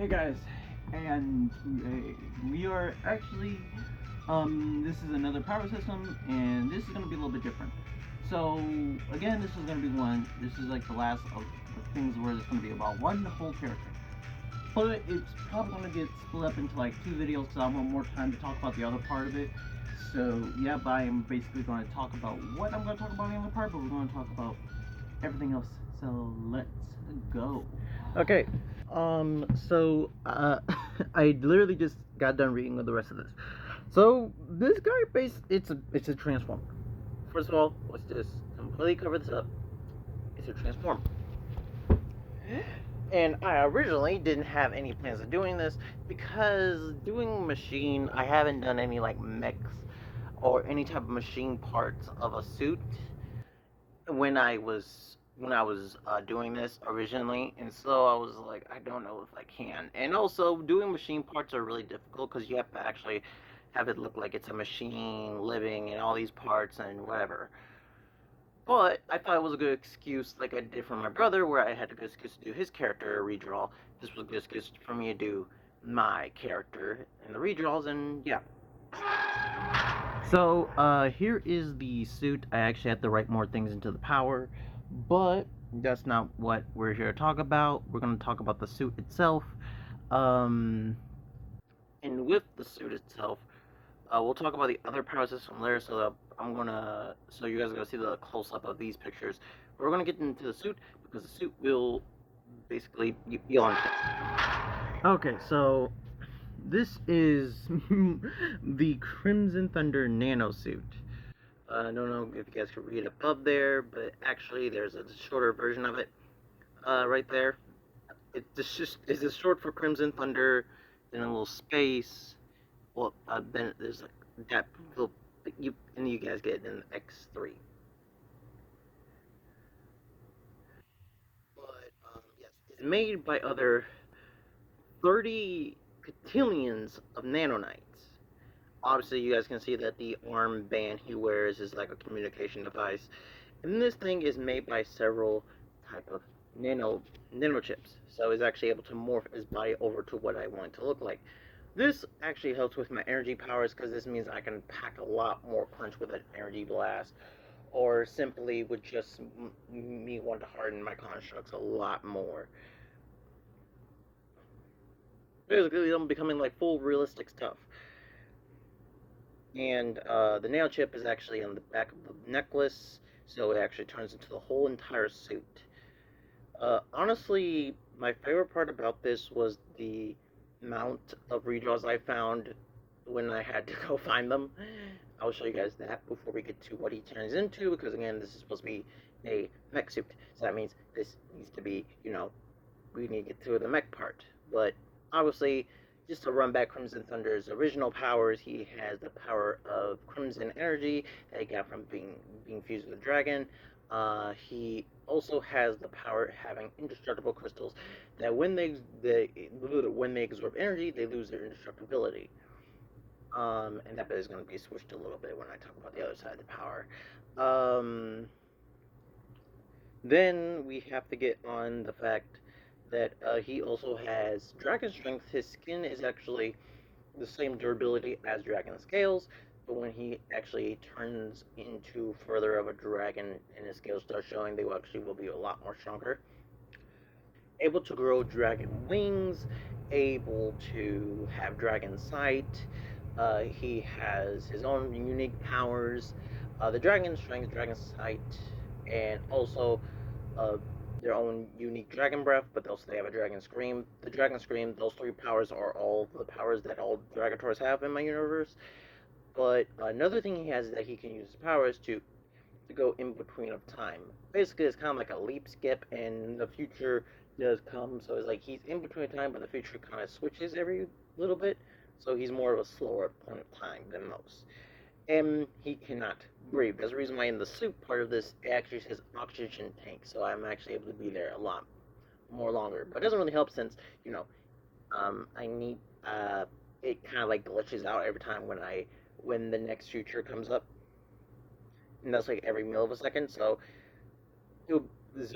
Hey guys, and we are actually, this is another power system, and this is going to be a little bit different. So, again, this is going to be this is like the last of the things where it's going to be about one whole character. But it's probably going to get split up into like two videos because I want more time to talk about the other part of it. So, yeah, but I am basically going to talk about what I'm going to talk about in the other part, but we're going to talk about everything else. So, let's go. Okay, I literally just got done reading the rest of this. So this guy it's a transformer. First of all, let's just completely cover this up. It's a transformer. And I originally didn't have any plans of doing this because doing machine, I haven't done any like mechs or any type of machine parts of a suit when I was doing this originally, and so I was like, I don't know if I can. And also, doing machine parts are really difficult because you have to actually have it look like it's a machine living and all these parts and whatever. But I thought it was a good excuse, like I did for my brother, where I had a good excuse to do his character redraw. This was a good excuse for me to do my character in the redraws, and yeah. So, here is the suit. I actually had to write more things into the power, but that's not what we're here to talk about. We're going to talk about the suit itself. Um, and with the suit itself, we'll talk about the other power system later. So you guys are gonna see the close up of these pictures. We're gonna get into the suit because the suit will basically you'll understand. Okay, so this is the Crimson Thunder Nano Suit. I don't know if you guys can read above there, but actually there's a shorter version of it right there. It's just short for Crimson Thunder, then a little space. Well, then there's like that little you guys get it in X3. But yes, it's made by other 30 cotillions of nanonites. Obviously, you guys can see that the armband he wears is like a communication device, and this thing is made by several type of nanochips. So he's actually able to morph his body over to what I want it to look like. This actually helps with my energy powers because this means I can pack a lot more punch with an energy blast, or simply with just me want to harden my constructs a lot more. Basically, I'm becoming like full realistic stuff. And the nail chip is actually on the back of the necklace, so it actually turns into the whole entire suit. Honestly, my favorite part about this was the amount of redraws I found when I had to go find them. I'll show you guys that before we get to what he turns into, because again, this is supposed to be a mech suit. So that means this needs to be, we need to get through the mech part. But obviously, just to run back Crimson Thunder's original powers, he has the power of Crimson Energy that he got from being fused with a dragon. He also has the power of having indestructible crystals that when they absorb energy, they lose their indestructibility. And that bit is going to be switched a little bit when I talk about the other side of the power. Then we have to get on the fact that he also has dragon strength. His skin is actually the same durability as dragon scales, but when he actually turns into further of a dragon and his scales start showing, they will be a lot more stronger. Able to grow dragon wings, able to have dragon sight. He has his own unique powers, the dragon strength, dragon sight, and also uh, their own unique dragon breath, but also they have a dragon scream. The dragon scream, those three powers are all the powers that all Dragators have in my universe. But another thing he has is that he can use his powers to go in between of time. Basically, it's kind of like a leap skip, and the future does come. So it's like he's in between time, but the future kind of switches every little bit. So he's more of a slower point of time than most. And he cannot breathe. There's a reason why in the suit part of this it actually says oxygen tank. So I'm actually able to be there a lot more longer. But it doesn't really help since I need it kind of like glitches out every time when the next future comes up, and that's like every mill of a second. So you'll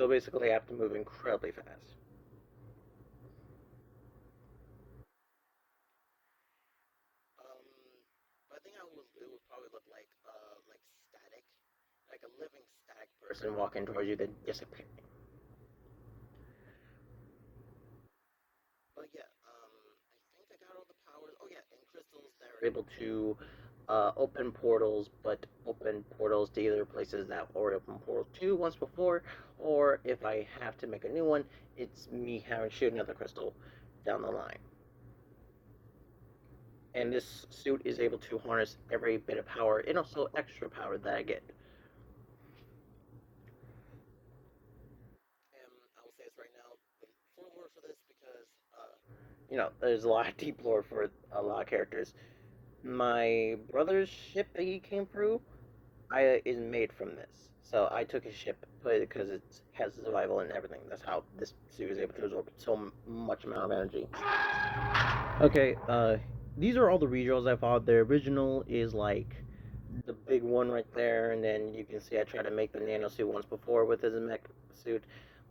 basically have to move incredibly fast. it would probably look like static, like a living static person walking towards you, then disappearing. But yeah, I think I got all the powers. Oh yeah, and crystals that are able to open portals, but open portals to either places that already opened portals to once before, or if I have to make a new one, it's me having to shoot another crystal down the line. And this suit is able to harness every bit of power and also extra power that I get. I will say this right now, the full lore for this because there's a lot of deep lore for a lot of characters. My brother's ship that he came through, is made from this. So I took his ship, put it because it has survival and everything. That's how this suit is able to absorb so much amount of energy. Okay, these are all the redraws I followed. The original is like the big one right there, and then you can see I tried to make the nano suit once before with his mech suit.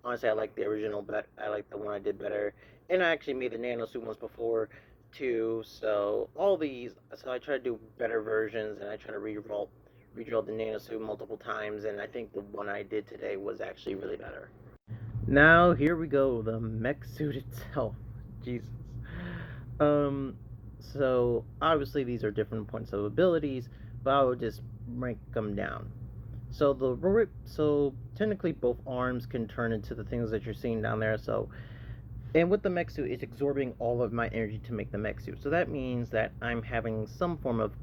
Honestly, I like the original, but I like the one I did better. And I actually made the nano suit once before too. So all these, so I try to do better versions, and I try to redraw the nano suit multiple times. And I think the one I did today was actually really better. Now here we go, the mech suit itself. Jesus. Um, so obviously these are different points of abilities, but I would just rank them down. So technically both arms can turn into the things that you're seeing down there. So, and with the mech suit, it's absorbing all of my energy to make the mech suit. So that means that I'm having some form of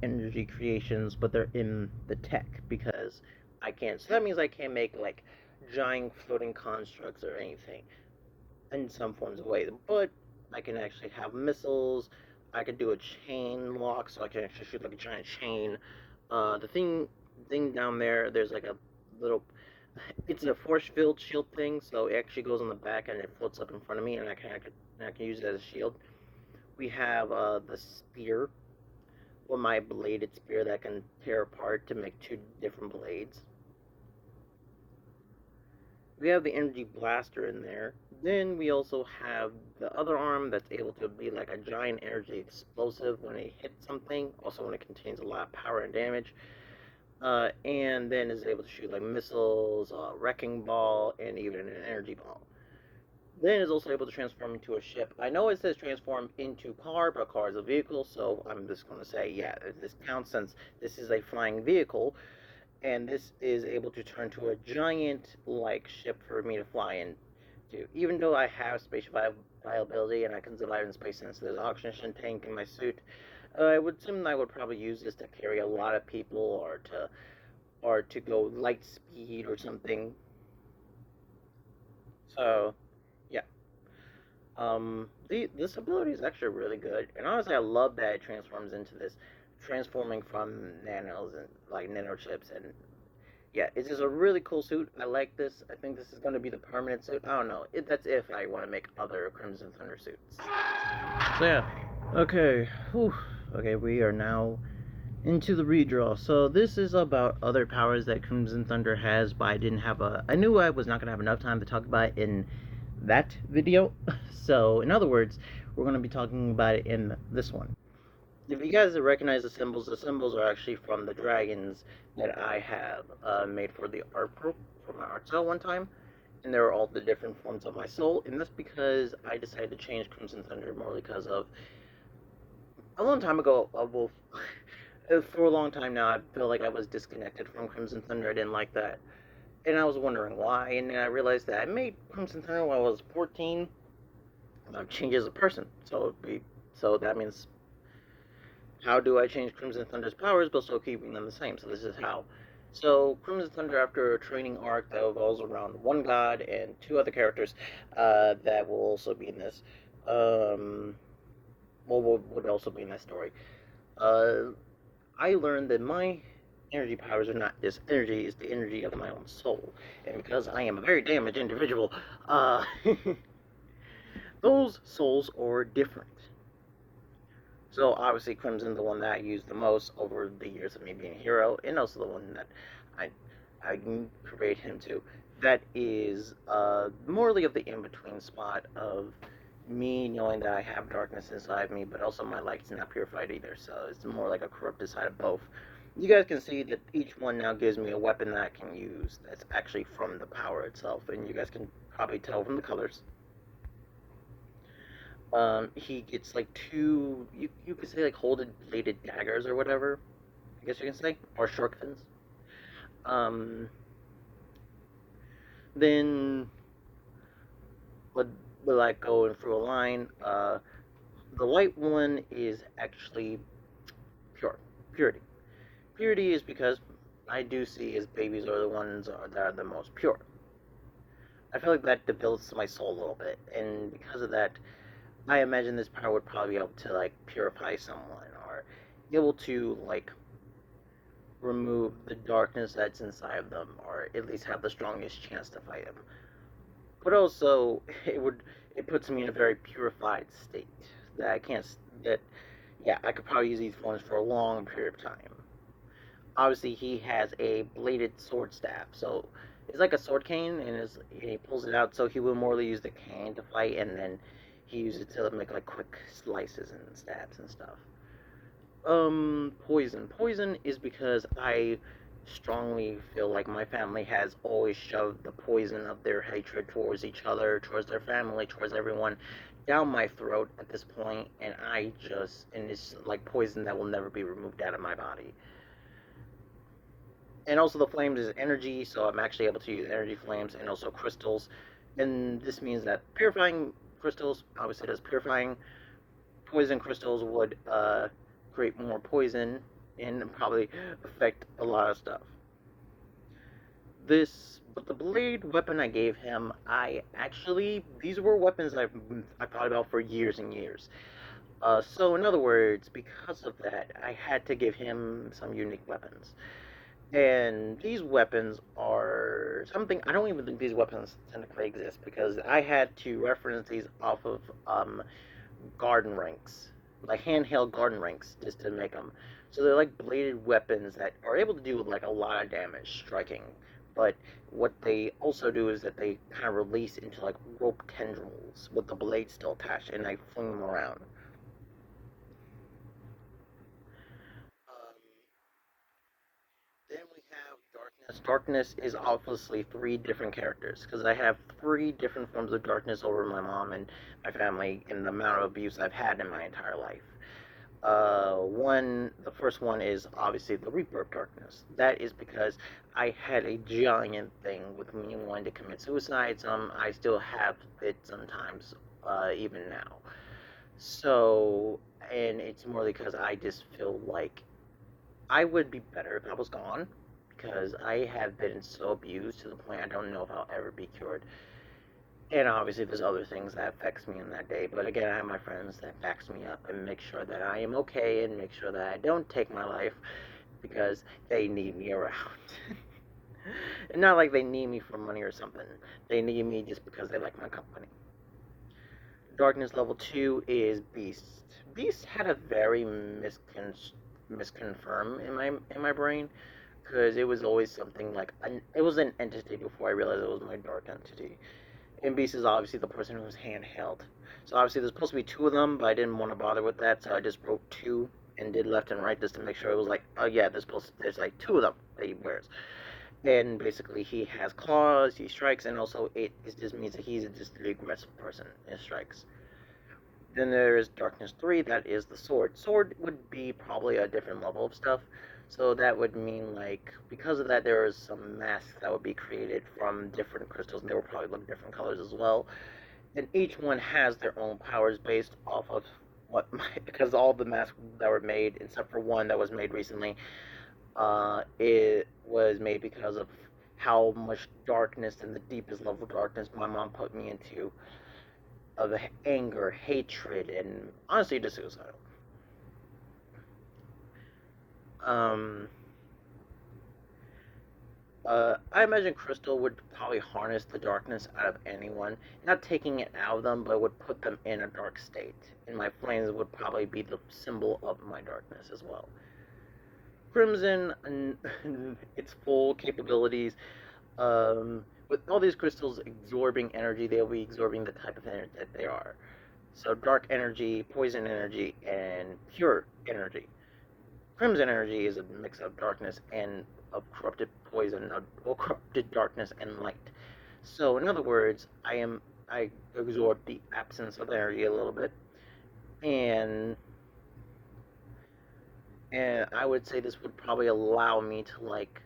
energy creations, but they're in the tech because I can't. So that means I can't make like giant floating constructs or anything in some forms of way. But I can actually have missiles. I could do a chain lock, so I can actually shoot like a giant chain. The thing down there, there's like a little. It's a force field shield thing, so it actually goes on the back and it floats up in front of me, and I can use it as a shield. We have the spear, or my bladed spear that can tear apart to make two different blades. We have the energy blaster in there. Then we also have the other arm that's able to be like a giant energy explosive when it hits something, also when it contains a lot of power and damage. And then is able to shoot like missiles, wrecking ball, and even an energy ball. Then is also able to transform into a ship. I know it says transform into car, but car is a vehicle, so I'm just going to say, yeah, this counts since this is a flying vehicle, and this is able to turn to a giant like ship for me to fly into. Even though I have space viability and I can survive in space since there's an oxygen tank in my suit, I would assume I would probably use this to carry a lot of people or to go light speed or something. So yeah, this ability is actually really good, and honestly, I love that it transforms into this, transforming from nanos and like nanochips, and yeah, it's just a really cool suit. I like this. I think this is going to be the permanent suit. I don't know. That's if I want to make other Crimson Thunder suits. So yeah, okay, whew. Okay, we are now into the redraw. So this is about other powers that Crimson Thunder has, but I didn't have I knew I was not going to have enough time to talk about it in that video. So in other words, we're going to be talking about it in this one. If you guys recognize the symbols are actually from the dragons that I have made for the art for my art cell one time, and they're all the different forms of my soul. And that's because I decided to change Crimson Thunder more because of a long time ago. Well, for a long time now, I feel like I was disconnected from Crimson Thunder. I didn't like that, and I was wondering why. And then I realized that I made Crimson Thunder when I was 14. I've changed as a person, so that means how do I change Crimson Thunder's powers but still keeping them the same? So this is how. So Crimson Thunder, after a training arc that revolves around one god and two other characters that will also be in this, would also be in that story. Uh, I learned that my energy powers are not just energy; it's the energy of my own soul. And because I am a very damaged individual, those souls are different. So obviously Crimson, the one that I used the most over the years of me being a hero, and also the one that I I can create him to. That is morally of the in between spot of me knowing that I have darkness inside me, but also my light's not purified either, so it's more like a corrupted side of both. You guys can see that each one now gives me a weapon that I can use that's actually from the power itself, and you guys can probably tell from the colors. He gets like two, you could say like holded bladed daggers or whatever, I guess you can say, or shurikens. Um, then, would, like going through a line, the light one is actually pure, purity. Purity is because I do see as babies are the ones that are the most pure. I feel like that debilitates my soul a little bit, and because of that, I imagine this power would probably be able to like purify someone or be able to like remove the darkness that's inside of them, or at least have the strongest chance to fight them. But also, it puts me in a very purified state that I can't that yeah I could probably use these phones for a long period of time. Obviously, he has a bladed sword staff, so it's like a sword cane, and he pulls it out. So he will more use the cane to fight, and then he uses it to make like quick slices and stabs and stuff. Poison. Poison is because I strongly feel like my family has always shoved the poison of their hatred towards each other, towards their family, towards everyone down my throat at this point, and it's like poison that will never be removed out of my body. And also the flames is energy, so I'm actually able to use energy flames and also crystals. And this means that purifying crystals obviously does purifying. Poison crystals would create more poison and probably affect a lot of stuff. But the blade weapon I gave him, these were weapons I thought about for years and years. So in other words, because of that, I had to give him some unique weapons. And these weapons are something I don't even think these weapons technically exist because I had to reference these off of garden ranks, like handheld garden ranks, just to make them. So they're like bladed weapons that are able to do like a lot of damage striking. But what they also do is that they kind of release into like rope tendrils with the blade still attached, and I fling them around. Um, Then we have darkness. Darkness is obviously three different characters because I have three different forms of darkness over my mom and my family and the amount of abuse I've had in my entire life. The first one is obviously the rebirth darkness. That is because I had a giant thing with me wanting to commit suicide. I still have it sometimes, even now. So, and it's more because I just feel like I would be better if I was gone because I have been so abused to the point I don't know if I'll ever be cured. And obviously, there's other things that affects me in that day. But again, I have my friends that backs me up and make sure that I am okay and make sure that I don't take my life because they need me around. And not like they need me for money or something. They need me just because they like my company. Darkness level 2 is Beast. Beast had a very misconfirm in my brain because it was always something like it was an entity before I realized it was my dark entity. And Beast is obviously the person who's handheld. So obviously there's supposed to be two of them, but I didn't want to bother with that, so I just wrote two and did left and right just to make sure it was like, oh yeah, there's like two of them that he wears. And basically he has claws, he strikes, and also it just means that he's just an aggressive person and strikes. Then there is Darkness 3, that is the sword. Sword would be probably a different level of stuff. So that would mean, like, because of that, there is some masks that would be created from different crystals, and they will probably look different colors as well. And each one has their own powers based off of because all the masks that were made, except for one that was made recently, it was made because of how much darkness and the deepest level of darkness my mom put me into of anger, hatred, and honestly, just suicidal. Um, I imagine Crystal would probably harness the darkness out of anyone, not taking it out of them, but would put them in a dark state. And my flames would probably be the symbol of my darkness as well. Crimson, and its full capabilities, with all these crystals absorbing energy, they'll be absorbing the type of energy that they are. So dark energy, poison energy, and pure energy. Crimson energy is a mix of darkness and of corrupted poison, or corrupted darkness and light. So in other words, I absorb the absence of energy a little bit, and I would say this would probably allow me to like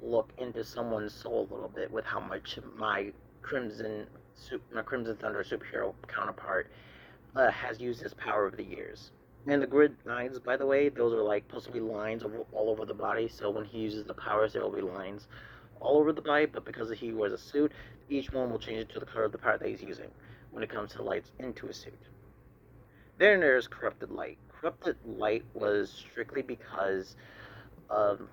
look into someone's soul a little bit with how much my Crimson Thunder superhero counterpart has used his power over the years. And the grid lines, by the way, those are like supposed to be lines all over the body. So when he uses the powers, there will be lines all over the body. But because he wears a suit, each one will change it to the color of the power that he's using when it comes to lights into a suit. Then there's Corrupted Light. Corrupted Light was strictly because um,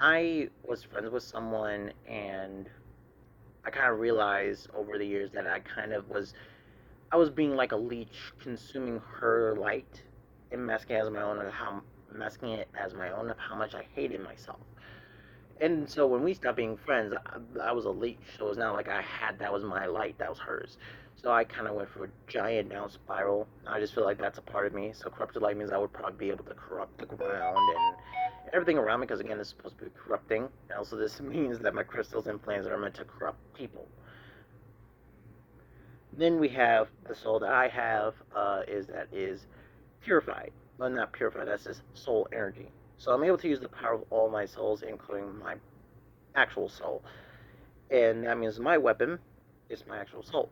I was friends with someone, and I kind of realized over the years that I was being like a leech, consuming her light and masking it as my own of how much I hated myself. And so when we stopped being friends, I was a leech, so it was not like that was my light, that was hers. So I kind of went for a giant down spiral. I just feel like that's a part of me. So corrupted light means I would probably be able to corrupt the ground and everything around me, because again, it's supposed to be corrupting. And also, this means that my crystals and plants are meant to corrupt people. Then we have the soul that I have is purified. Well, not purified. That's just soul energy. So I'm able to use the power of all my souls, including my actual soul, and that means my weapon is my actual soul.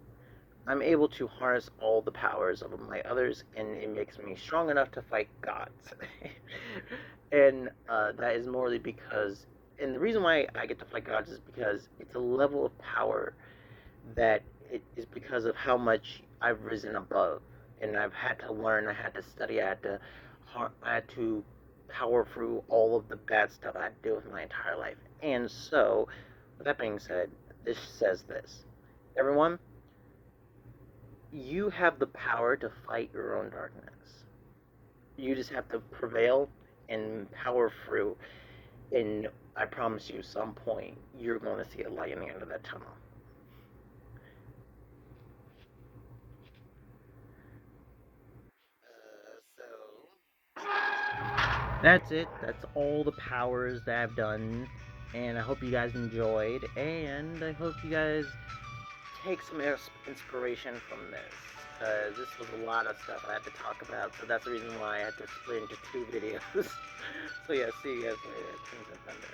I'm able to harness all the powers of my others, and it makes me strong enough to fight gods. And that is morally because, and the reason why I get to fight gods is because it's a level of power that it is because of how much I've risen above, and I've had to learn, I had to study, I had to power through all of the bad stuff I had to deal with my entire life. And so, with that being said, this says this: everyone, you have the power to fight your own darkness. You just have to prevail and power through. And I promise you, some point you're going to see a light in the end of that tunnel. That's it. That's all the powers that I've done. And I hope you guys enjoyed. And I hope you guys take some inspiration from this. Because this was a lot of stuff I had to talk about. So that's the reason why I had to split into two videos. So yeah, see you guys later. Crimson Thunder.